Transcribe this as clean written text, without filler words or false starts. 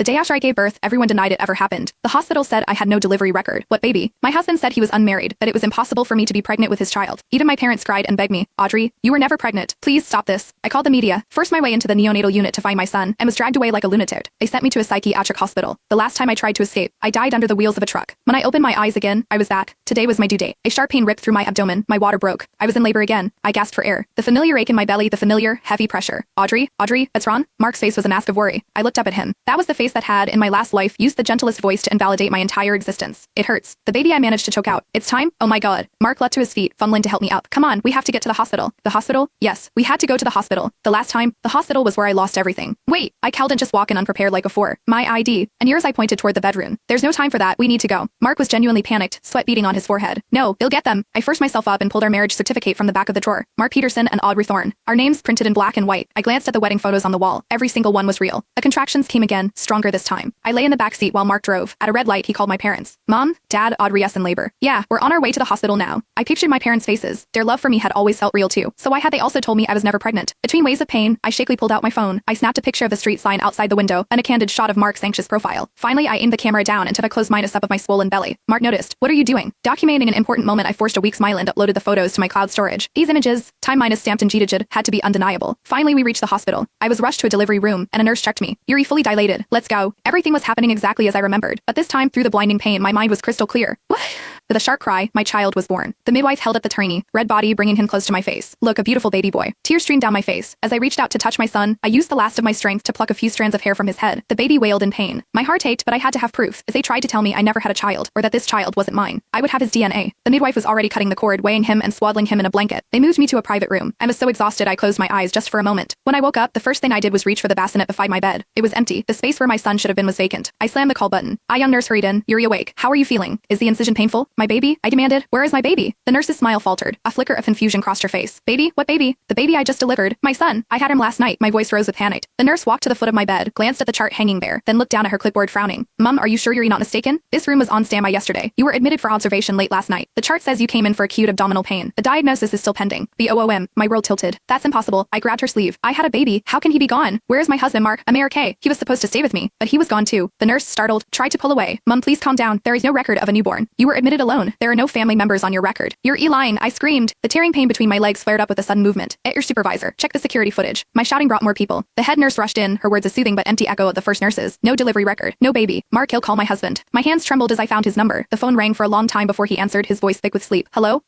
The day after I gave birth, everyone denied it ever happened. The hospital said I had no delivery record. What baby? My husband said he was unmarried, that it was impossible for me to be pregnant with his child. Even my parents cried and begged me, Audrey, you were never pregnant. Please stop this. I called the media, forced my way into the neonatal unit to find my son, and was dragged away like a lunatic. They sent me to a psychiatric hospital. The last time I tried to escape, I died under the wheels of a truck. When I opened my eyes again, I was back. Today was my due date. A sharp pain ripped through my abdomen. My water broke. I was in labor again. I gasped for air. The familiar ache in my belly, the familiar, heavy pressure. Audrey, what's wrong? Mark's face was a mask of worry. I looked up at him. That was the face that had, in my last life, used the gentlest voice to invalidate my entire existence. It hurts. The baby I managed to choke out. It's time? Oh my god. Mark leapt to his feet, fumbling to help me up. Come on, we have to get to the hospital. The hospital? Yes, we had to go to the hospital. The last time, the hospital was where I lost everything. Wait, I couldn't just walk in unprepared like before. My ID. And yours I pointed toward the bedroom. There's no time for that, we need to go. Mark was genuinely panicked, sweat beading on his forehead. No, they'll get them. I forced myself up and pulled our marriage certificate from the back of the drawer. Mark Peterson and Audrey Thorne. Our names printed in black and white. I glanced at the wedding photos on the wall. Every single one was real. The contractions came again, stronger this time. I lay in the back seat while Mark drove. At a red light, he called my parents. Mom, Dad, Audrey is in labor. Yeah, we're on our way to the hospital now. I pictured my parents' faces. Their love for me had always felt real too. So why had they also told me I was never pregnant? Between waves of pain, I shakily pulled out my phone. I snapped a picture of the street sign outside the window and a candid shot of Mark's anxious profile. Finally, I aimed the camera down and took a close minus up of my swollen belly. Mark noticed. What are you doing? Documenting an important moment, I forced a weak smile and uploaded the photos to my cloud storage. These images, time minus stamped in G-Digit, had to be undeniable. Finally, we reached the hospital. I was rushed to a delivery room, and a nurse checked me. Yuri fully dilated. Let's go. Everything was happening exactly as I remembered. But this time, through the blinding pain, my mind was crystal clear. What? With a sharp cry, my child was born. The midwife held up the tiny, red body, bringing him close to my face. Look, a beautiful baby boy. Tears streamed down my face. As I reached out to touch my son, I used the last of my strength to pluck a few strands of hair from his head. The baby wailed in pain. My heart ached, but I had to have proof, as they tried to tell me I never had a child, or that this child wasn't mine. I would have his DNA. The midwife was already cutting the cord, weighing him and swaddling him in a blanket. They moved me to a private room. I was so exhausted I closed my eyes just for a moment. When I woke up, the first thing I did was reach for the bassinet beside my bed. It was empty. The space where my son should have been was vacant. I slammed the call button. A young nurse hurried in. Yuri, awake. How are you feeling? Is the incision painful? My baby? I demanded. Where is my baby? The nurse's smile faltered. A flicker of confusion crossed her face. Baby? What baby? The baby I just delivered. My son. I had him last night. My voice rose with panic. The nurse walked to the foot of my bed, glanced at the chart hanging there, then looked down at her clipboard frowning. Mom, are you sure you're not mistaken? This room was on standby yesterday. You were admitted for observation late last night. The chart says you came in for acute abdominal pain. The diagnosis is still pending. BOOM. My world tilted. That's impossible. I grabbed her sleeve. I had a baby. How can he be gone? Where is my husband, Mark? America. He was supposed to stay with me, but he was gone too. The nurse, startled, tried to pull away. Mom, please calm down. There is no record of a newborn. You were admitted alone. There are no family members on your record. You're lying, I screamed. The tearing pain between my legs flared up with a sudden movement. At your supervisor. Check the security footage. My shouting brought more people. The head nurse rushed in, her words a soothing but empty echo of the first nurse's. No delivery record. No baby. Mark, he'll call my husband. My hands trembled as I found his number. The phone rang for a long time before he answered, his voice thick with sleep. Hello?